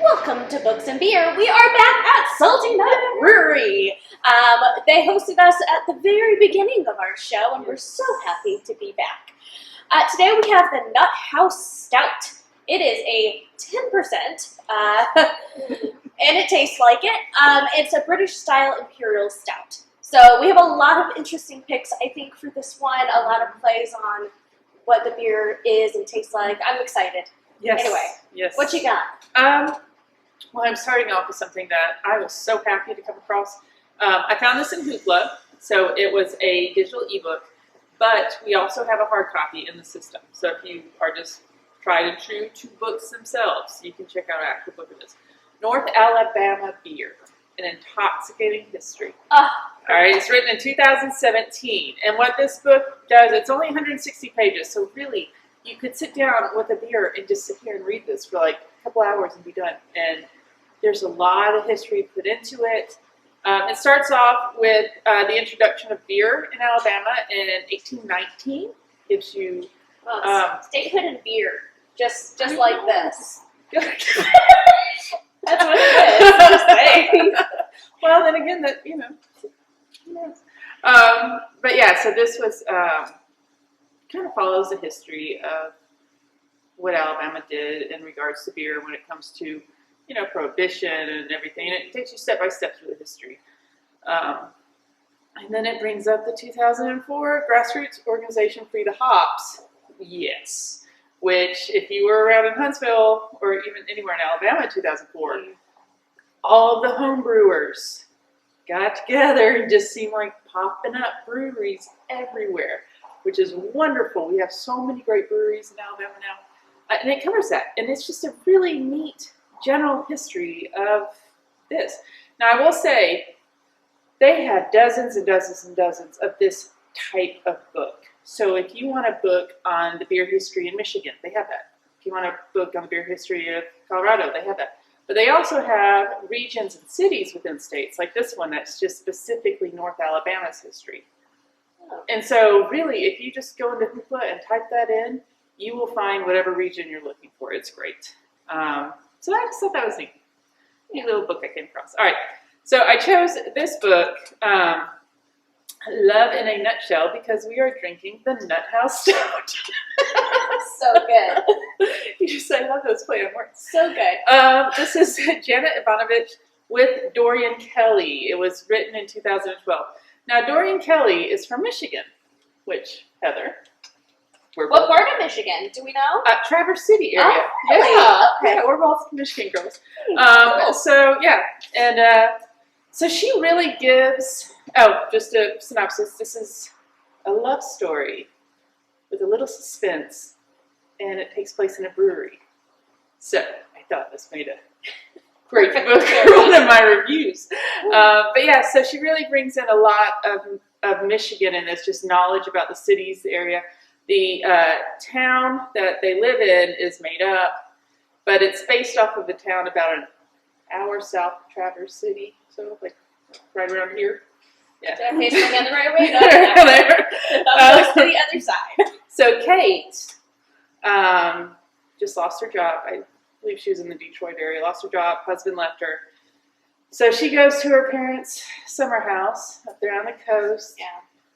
Welcome to Books and Beer. We are back at Salty Nut Brewery. They hosted us at the very beginning of our show, and we're so happy to be back. Today we have the Nut House Stout. It is a 10%, and it tastes like it. It's a British-style imperial stout. So we have a lot of interesting picks, I think, for this one. A lot of plays on what the beer is and tastes like. I'm excited. Yes. Anyway, yes. What you got? Well, I'm starting off with something that I was so happy to come across. I found this in Hoopla, so it was a digital ebook, but we also have a hard copy in the system. So if you are just tried and true to books themselves, you can check out an actual book of this. North Alabama Beer, an Intoxicating History. All right, it's written in 2017, and what this book does, it's only 160 pages, so really, you could sit down with a beer and just sit here and read this for like a couple hours and be done. And there's a lot of history put into it. It starts off with the introduction of beer in Alabama in 1819. Gives you statehood and beer, just like this. That's what it is. Just saying. Well, then again, that who knows. But yeah, so this was. Kind of follows the history of what Alabama did in regards to beer when it comes to, prohibition and everything. And it takes you step by step through the history. And then it brings up the 2004 grassroots organization Free the Hops. Yes. Which, if you were around in Huntsville or even anywhere in Alabama in 2004, all of the home brewers got together and just seemed like popping up breweries everywhere, which is wonderful. We have so many great breweries in Alabama now. And it covers that. And it's just a really neat general history of this. Now, I will say, they have dozens and dozens and dozens of this type of book. So if you want a book on the beer history in Michigan, they have that. If you want a book on the beer history of Colorado, they have that. But they also have regions and cities within states, like this one that's just specifically North Alabama's history. And so, really, if you just go into Hoopla and type that in, you will find whatever region you're looking for. It's great. So I just thought that was neat. Neat little book I came across. All right. So I chose this book, Love in a Nutshell, because we are drinking the Nut House Stout. So good. You just say, I love those play on words. So good. This is Janet Evanovich with Dorien Kelly. It was written in 2012. Now, Dorien Kelly is from Michigan, which, Heather, what part of Michigan? Do we know? Traverse City area. Oh, really? Yeah. Okay. Yeah, we're both Michigan girls. Cool. So, yeah. And so she really gives, just a synopsis. This is a love story with a little suspense, and it takes place in a brewery. So, I thought this made a great book for one of my reviews. But yeah, so she really brings in a lot of Michigan, and it's just knowledge about the cities, the area. The town that they live in is made up, but it's based off of a town about an hour south of Traverse City, so like right around here. Yeah. Okay, swing on the right way. To the other side. So Kate just lost her job. I believe she was in the Detroit area, lost her job, husband left her. So she goes to her parents' summer house up there on the coast,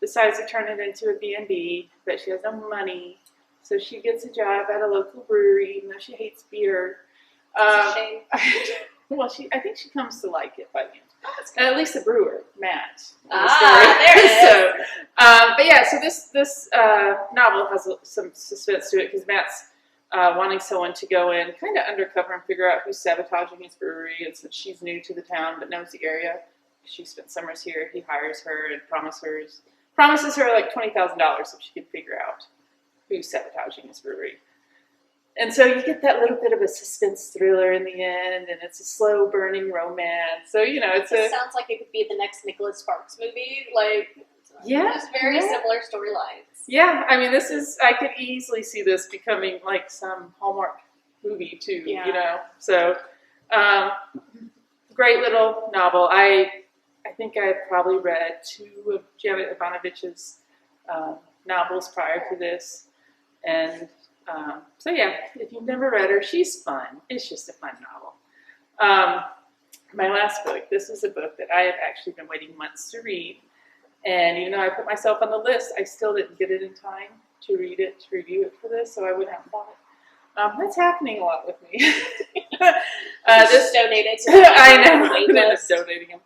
decides to turn it into a B&B, but she has no money. So she gets a job at a local brewery, even though she hates beer. That's a shame. Well, I think she comes to like it by the end. And at least the brewer, Matt. There it is. So, but yeah, so this novel has some suspense to it because Matt's wanting someone to go in kind of undercover and figure out who's sabotaging his brewery. And since she's new to the town but knows the area, she spent summers here, he hires her and promises her like $20,000 so she can figure out who's sabotaging his brewery. And so you get that little bit of a suspense thriller in the end, and it's a slow burning romance. So, it sounds like it could be the next Nicholas Sparks movie. Just very similar storylines. Yeah, I mean, I could easily see this becoming like some Hallmark movie too, So, great little novel. I think I've probably read 2 of Janet Evanovich's novels prior to this. And so yeah, if you've never read her, she's fun. It's just a fun novel. My last book, this is a book that I have actually been waiting months to read. And even though I put myself on the list, I still didn't get it in time to read it, to review it for this, so I wouldn't have bought it. That's happening a lot with me. This donated to I know. I'm donating them.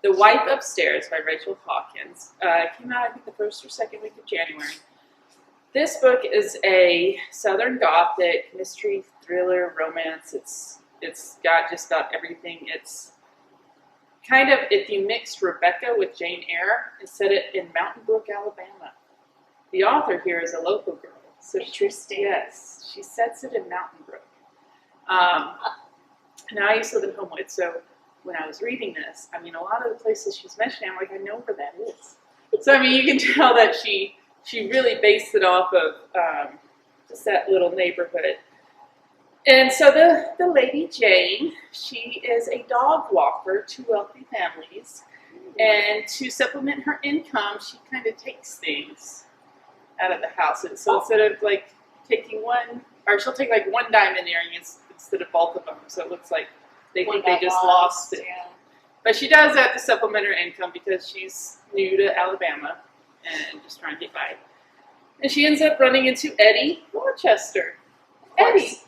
The Wife Upstairs by Rachel Hawkins came out, I think, the first or second week of January. This book is a Southern Gothic mystery, thriller, romance. It's got just about everything. It's kind of, if you mixed Rebecca with Jane Eyre and set it in Mountain Brook, Alabama. The author here is a local girl. So Interesting. Yes, she sets it in Mountain Brook. Now I used to live in Homewood, so when I was reading this, I mean, a lot of the places she's mentioning, I'm like, I know where that is. So, I mean, you can tell that she really based it off of just that little neighborhood. And so the lady, Jane, she is a dog walker to wealthy families. And to supplement her income, she kind of takes things out of the house. And so instead of like taking one, or she'll take like one diamond earring instead of both of them. So it looks like they think they just lost it. Yeah. But she does that to supplement her income because she's new to Alabama and just trying to get by. And she ends up running into Eddie Rochester. Eddie.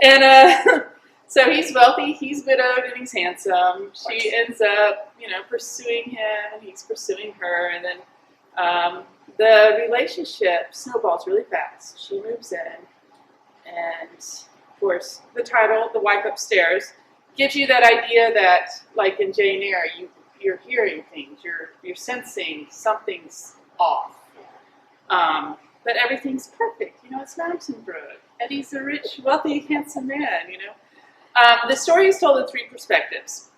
And so he's wealthy, he's widowed, and he's handsome. She ends up, pursuing him, and he's pursuing her. And then the relationship snowballs really fast. She moves in. And, of course, the title, The Wife Upstairs, gives you that idea that, like in Jane Eyre, you're hearing things, you're sensing something's off. But everything's perfect. It's Mountain Brook. Eddie's a rich, wealthy, handsome man, The story is told in three perspectives.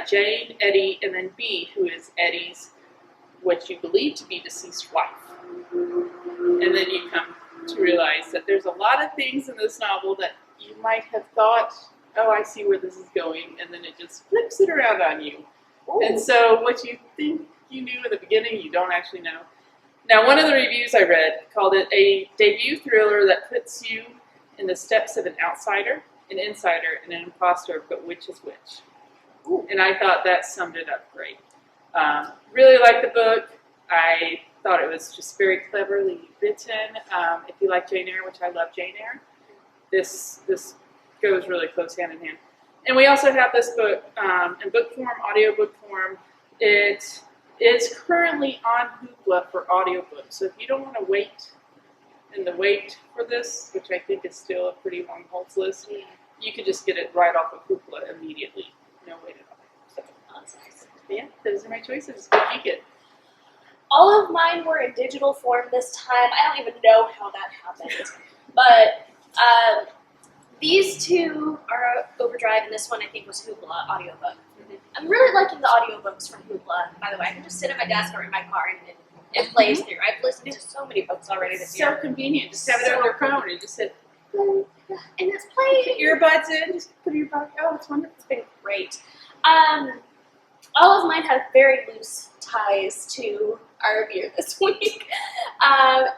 Jane, Eddie, and then B, who is Eddie's, what you believe to be deceased wife. And then you come to realize that there's a lot of things in this novel that you might have thought, oh, I see where this is going, and then it just flips it around on you. Ooh. And so what you think you knew in the beginning, you don't actually know. Now, one of the reviews I read called it a debut thriller that puts you in the steps of an outsider, an insider, and an imposter, but which is which. Ooh. And I thought that summed it up great. Really liked the book. I thought it was just very cleverly written. If you like Jane Eyre, which I love Jane Eyre, this goes really close hand in hand. And we also have this book in book form, audiobook form. It is currently on Hoopla for audiobooks. So if you don't want to wait for this, which I think is still a pretty long holds list, you could just get it right off of Hoopla immediately. No wait at all. So, yeah, those are my choices. What did you get? All of mine were in digital form this time. I don't even know how that happened. But these two are Overdrive, and this one I think was Hoopla audiobook. Mm-hmm. I'm really liking the audiobooks from Hoopla, by the way. I can just sit at my desk or in my car and it plays through. I've listened to so many books already this year. So convenient. Just have it on your phone and just sit. And it's playing. Earbuds in. Just put your earbuds. Oh, it's wonderful. It's been great. All of mine have very loose ties to our beer this week.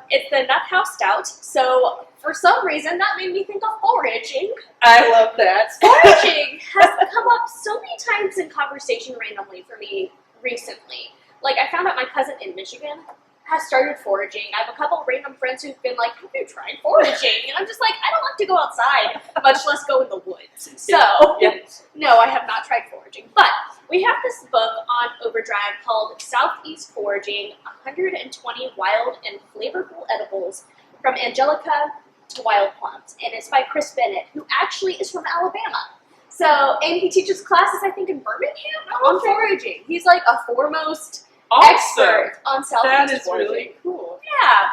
It's the Nut House Stout. So for some reason, that made me think of Foraging. I love that. Foraging has come up so many times in conversation randomly for me recently. Like, I found out my cousin in Michigan has started foraging. I have a couple random friends who've been like, have you tried foraging? And I'm just like, I don't like to go outside, much less go in the woods. So, no, I have not tried foraging. But we have this book on Overdrive called Southeast Foraging, 120 Wild and Flavorful Edibles from Angelica to Wild Plums. And it's by Chris Bennett, who actually is from Alabama. So, and he teaches classes, I think, in Birmingham on foraging. He's like a foremost expert on Southeast foraging. Really cool. Yeah.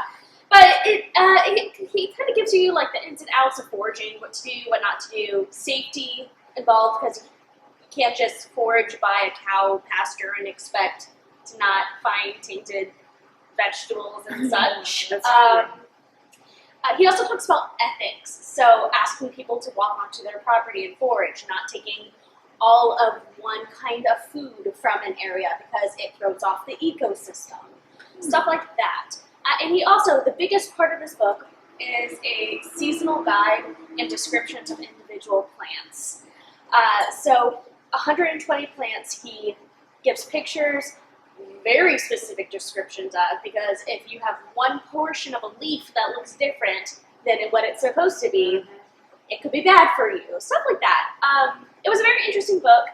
But he kind of gives you like the ins and outs of foraging, what to do, what not to do, safety involved, because you can't just forage by a cow pasture and expect to not find tainted vegetables and such. He also talks about ethics, so asking people to walk onto their property and forage, not taking all of one kind of food from an area because it throws off the ecosystem. Stuff like that. And he also, the biggest part of this book is a seasonal guide and descriptions of individual plants. So 120 plants he gives pictures, very specific descriptions of, because if you have one portion of a leaf that looks different than what it's supposed to be, it could be bad for you, stuff like that. It was a very interesting book.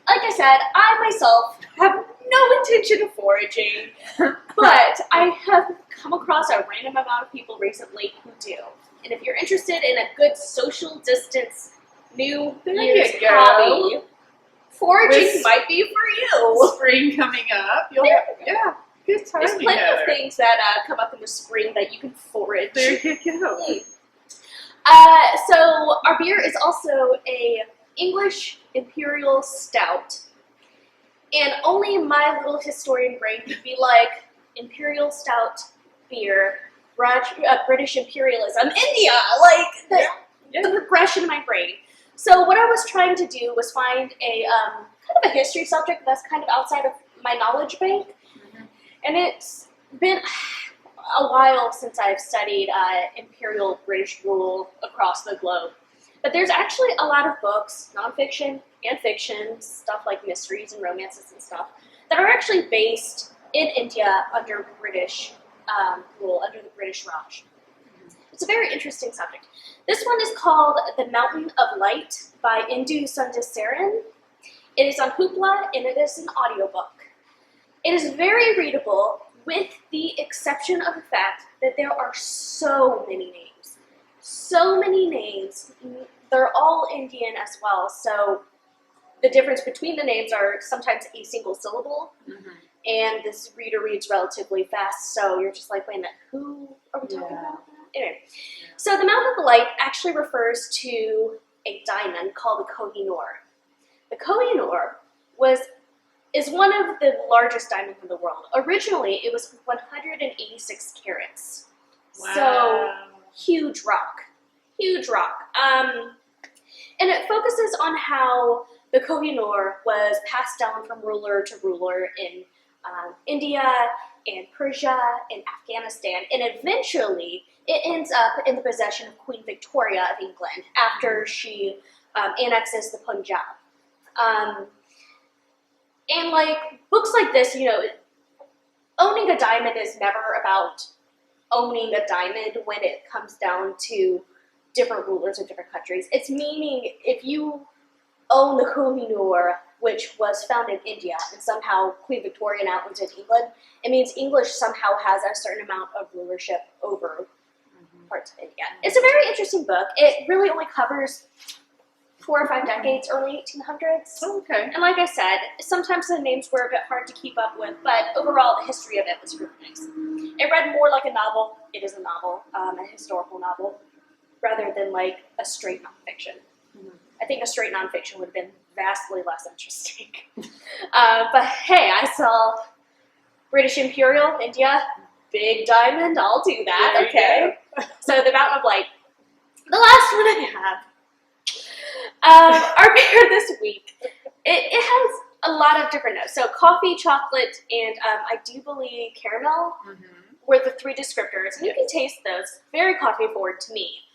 Like I said, I myself have no intention of foraging, but I have come across a random amount of people recently who do. And if you're interested in a good social distance New Year's hobby, foraging might be for you. Spring coming up. Yeah, good time. There's plenty of things that come up in the spring that you can forage. There you go. So our beer is also a English Imperial Stout. And only my little historian brain could be like, Imperial Stout beer, British imperialism, India, like the progression in my brain. So what I was trying to do was find a kind of a history subject that's kind of outside of my knowledge bank. Mm-hmm. And it's been a while since I've studied imperial British rule across the globe. But there's actually a lot of books, nonfiction and fiction, stuff like mysteries and romances and stuff, that are actually based in India under British rule, under the British Raj. It's a very interesting subject. This one is called The Mountain of Light by Indu Sundaresan. It is on Hoopla, and it is an audiobook. It is very readable, with the exception of the fact that there are so many names. So many names. They're all Indian as well, so the difference between the names are sometimes a single syllable, and this reader reads relatively fast, so you're just like, wait a minute, who are we talking about? Anyway, so the Mountain of Light actually refers to a diamond called the Koh-i-Noor. The Koh-i-Noor is one of the largest diamonds in the world. Originally, it was 186 carats. Wow. So, huge rock. Huge rock. And it focuses on how the Koh-i-Noor was passed down from ruler to ruler in India and Persia and Afghanistan, and eventually it ends up in the possession of Queen Victoria of England after she annexes the Punjab. And like books like this, you know, owning a diamond is never about owning a diamond when it comes down to different rulers of different countries. It's meaning if you own the Koh-i-Noor, which was found in India, and somehow Queen Victoria now owns it in England, it means English somehow has a certain amount of rulership over parts of India. It's a very interesting book. It really only covers 4 or 5 decades, early 1800s. Okay. And like I said, sometimes the names were a bit hard to keep up with, but overall the history of it was really nice. It read more like a novel. It is a novel, a historical novel, rather than like a straight nonfiction. I think a straight nonfiction would have been vastly less interesting. But hey, I saw British Imperial, India, big diamond, I'll do that, okay. So the Mountain of Light. The last one I have. Our beer this week, it has a lot of different notes. So coffee, chocolate, and I do believe caramel were the 3 descriptors. And you can taste those. Very coffee forward to me.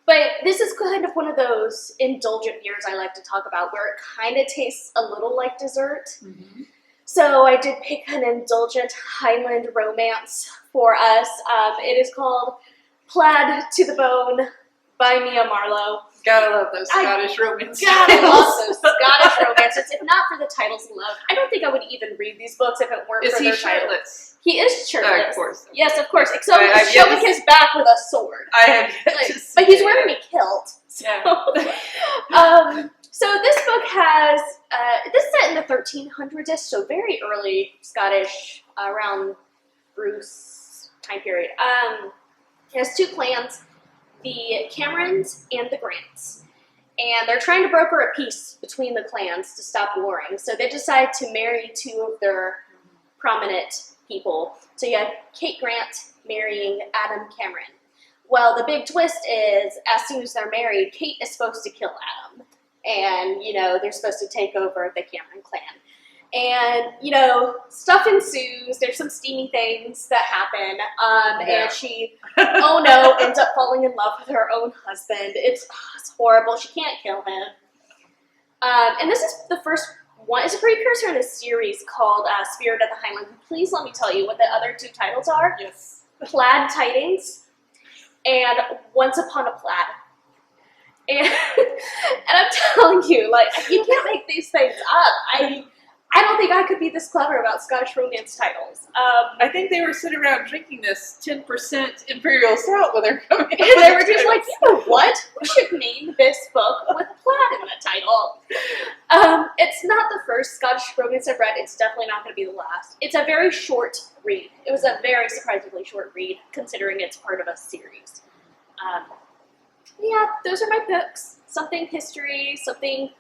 But this is kind of one of those indulgent beers I like to talk about where it kind of tastes a little like dessert. So I did pick an indulgent Highland romance for us. It is called Plaid to the Bone by Mia Marlowe. Gotta love those Scottish romances. Gotta love those Scottish romances. If not for the titles alone, I don't think I would even read these books if it weren't for their titles. Is he shirtless? He is shirtless. Of course. Yes, of course. Except he's showing his back with a sword. I have yet to see but he's wearing a kilt. So, so this book has, this is set in the 1300s, so very early Scottish, around Bruce time period. It has 2 clans, the Camerons and the Grants. And they're trying to broker a peace between the clans to stop warring. So they decide to marry 2 of their prominent people. So you have Kate Grant marrying Adam Cameron. Well, the big twist is, as soon as they're married, Kate is supposed to kill Adam. And, you know, they're supposed to take over the Cameron clan. And, you know, stuff ensues. There's some steamy things that happen. And she, ends up falling in love with her own husband. It's horrible. She can't kill him. And this is the first one. It's a precursor in a series called Spirit of the Highlands. Please let me tell you what the other two titles are. Yes. Plaid Tidings and Once Upon a Plaid. And, and I'm telling you, like, you can't make these things up. I don't think I could be this clever about Scottish romance titles. I think they were sitting around drinking this 10% Imperial Stout when they're coming. And they were just like, you know what? We should name this book with plaid in the title. It's not the first Scottish romance I've read. It's definitely not going to be the last. It's a very short read. It was a very surprisingly short read, considering it's part of a series. Yeah, those are my books. Something history, something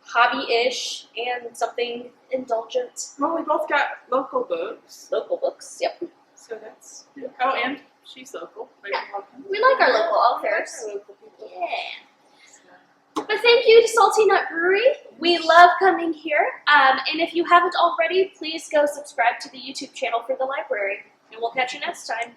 hobby-ish, and something indulgent. Well, we both got local books. Local books, yep. So that's... Oh, and she's local. Maybe Yeah. We like our local authors. Our local people. Yeah. But thank you to Salty Nut Brewery. We love coming here. And if you haven't already, please go subscribe to the YouTube channel for the library. And we'll catch you next time.